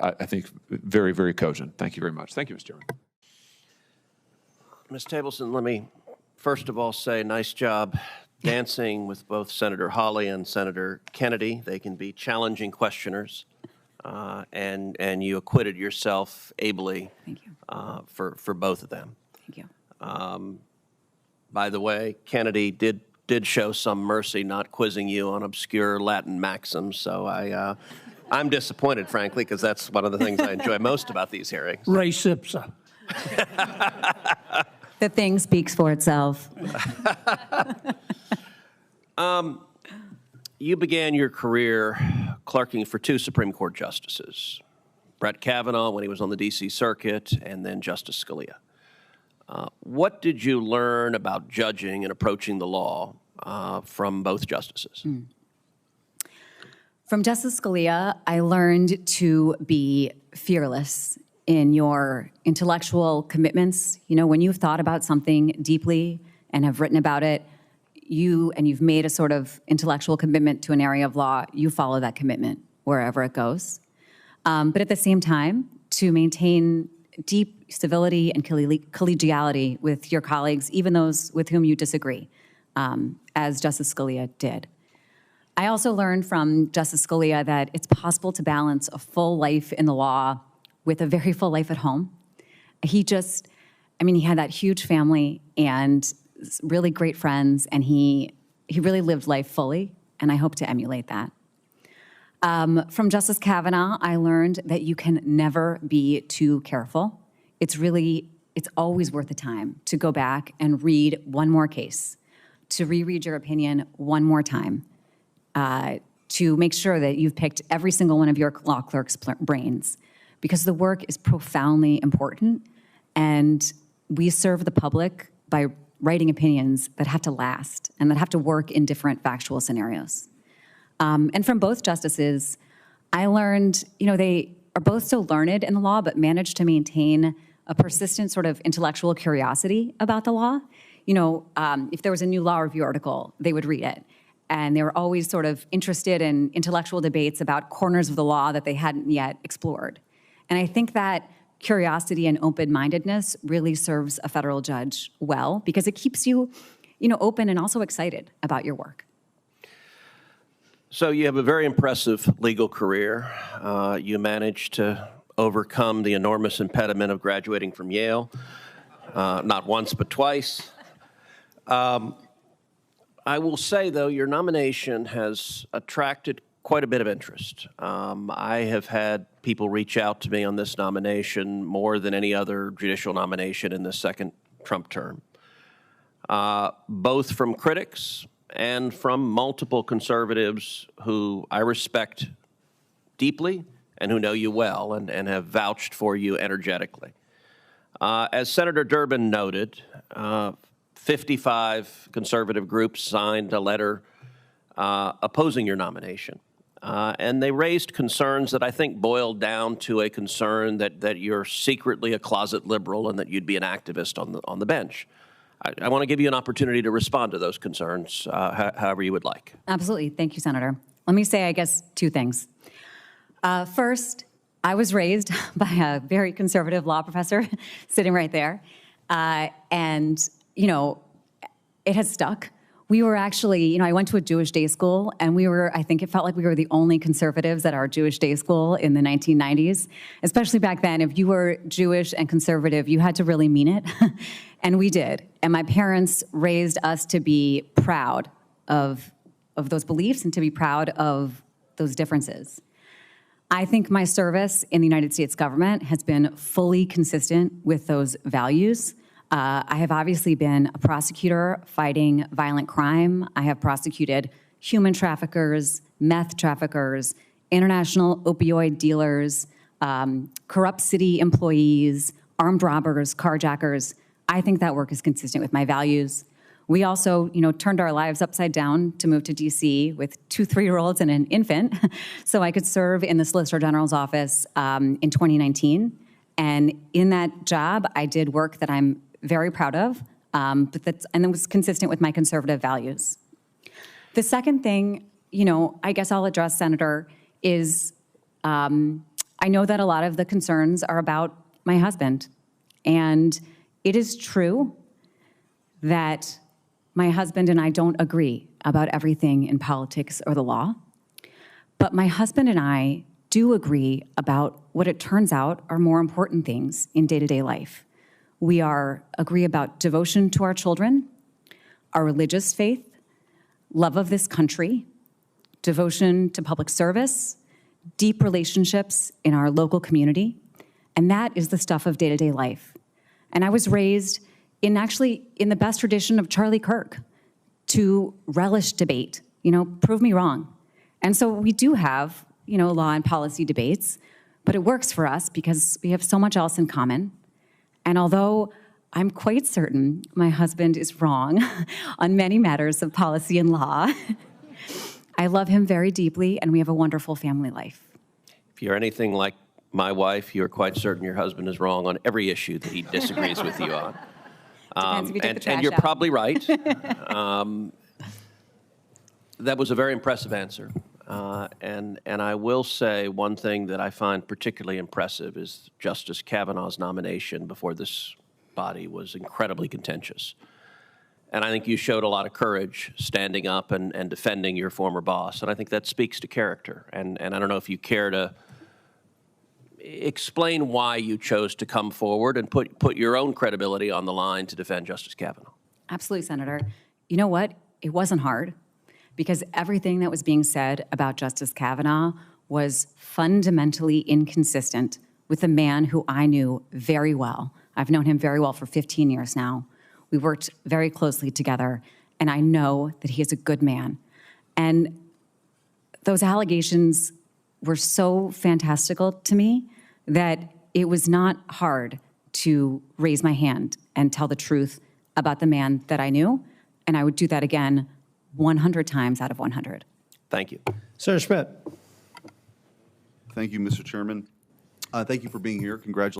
I think, very, very cogent. Thank you very much. Thank you, Mr. Chairman. Ms. Taibleson, let me first of all say nice job dancing with both Senator Hawley and Senator Kennedy. They can be challenging questioners, and you acquitted yourself ably. Thank you. For both of them. Thank you. By the way, Kennedy did show some mercy not quizzing you on obscure Latin maxims, so I'm disappointed, frankly, because that's one of the things I enjoy most about these hearings. Res ipsa. The thing speaks for itself. You began your career clerking for 2 Supreme Court justices, Brett Kavanaugh when he was on the D.C. Circuit, and then Justice Scalia. What did you learn about judging and approaching the law from both justices? From Justice Scalia, I learned to be fearless in your intellectual commitments. You know, when you've thought about something deeply and have written about it, you've made a sort of intellectual commitment to an area of law, you follow that commitment wherever it goes. But at the same time, to maintain deep civility and collegiality with your colleagues, even those with whom you disagree, as Justice Scalia did. I also learned from Justice Scalia that it's possible to balance a full life in the law with a very full life at home. He had that huge family and really great friends, and he really lived life fully, and I hope to emulate that. From Justice Kavanaugh, I learned that you can never be too careful. It's always worth the time to go back and read one more case, to reread your opinion one more time, to make sure that you've picked every single one of your law clerks' brains, because the work is profoundly important, and we serve the public by writing opinions that have to last and that have to work in different factual scenarios. And from both justices, I learned, they are both so learned in the law, but managed to maintain a persistent sort of intellectual curiosity about the law. If there was a new law review article, they would read it. And they were always sort of interested in intellectual debates about corners of the law that they hadn't yet explored. And I think that curiosity and open-mindedness really serves a federal judge well, because it keeps you, open and also excited about your work. So you have a very impressive legal career. You managed to overcome the enormous impediment of graduating from Yale, not once but twice. I will say, though, your nomination has attracted quite a bit of interest. I have had people reach out to me on this nomination more than any other judicial nomination in the second Trump term, both from critics and from multiple conservatives who I respect deeply and who know you well and have vouched for you energetically. As Senator Durbin noted, 55 conservative groups signed a letter opposing your nomination. And they raised concerns that I think boiled down to a concern that you're secretly a closet liberal and that you'd be an activist on the bench. I want to give you an opportunity to respond to those concerns however you would like. Absolutely. Thank you, Senator. Let me say, I guess, 2 things. First, I was raised by a very conservative law professor sitting right there. And, it has stuck. We were actually, I went to a Jewish day school, and I think it felt like we were the only conservatives at our Jewish day school in the 1990s. Especially back then, if you were Jewish and conservative, you had to really mean it. And we did. And my parents raised us to be proud of those beliefs and to be proud of those differences. I think my service in the United States government has been fully consistent with those values. I have obviously been a prosecutor fighting violent crime. I have prosecuted human traffickers, meth traffickers, international opioid dealers, corrupt city employees, armed robbers, carjackers. I think that work is consistent with my values. We also, turned our lives upside down to move to DC with 2 3-year-olds and an infant, so I could serve in the Solicitor General's office in 2019. And in that job, I did work that I'm very proud of, and it was consistent with my conservative values. The second thing, I guess I'll address, Senator, is I know that a lot of the concerns are about my husband, and it is true that my husband and I don't agree about everything in politics or the law, but my husband and I do agree about what it turns out are more important things in day-to-day life. We agree about devotion to our children, our religious faith, love of this country, devotion to public service, deep relationships in our local community, and that is the stuff of day-to-day life. And I was raised in the best tradition of Charlie Kirk, to relish debate, prove me wrong. And so we do have, law and policy debates, but it works for us because we have so much else in common. And although I'm quite certain my husband is wrong on many matters of policy and law, I love him very deeply, and we have a wonderful family life. If you're anything like my wife, you're quite certain your husband is wrong on every issue that he disagrees with you on. Depends if you take the trash And you're out. probably right. That was a very impressive answer. And I will say one thing that I find particularly impressive is Justice Kavanaugh's nomination before this body was incredibly contentious. And I think you showed a lot of courage standing up and defending your former boss. And I think that speaks to character. And I don't know if you care to explain why you chose to come forward and put your own credibility on the line to defend Justice Kavanaugh. Absolutely, Senator. You know what? It wasn't hard, because everything that was being said about Justice Kavanaugh was fundamentally inconsistent with a man who I knew very well. I've known him very well for 15 years now. We worked very closely together, and I know that he is a good man. And those allegations were so fantastical to me that it was not hard to raise my hand and tell the truth about the man that I knew, and I would do that again 100 times out of 100. Thank you. Senator Schmidt. Thank you, Mr. Chairman. Thank you for being here. Congratulations.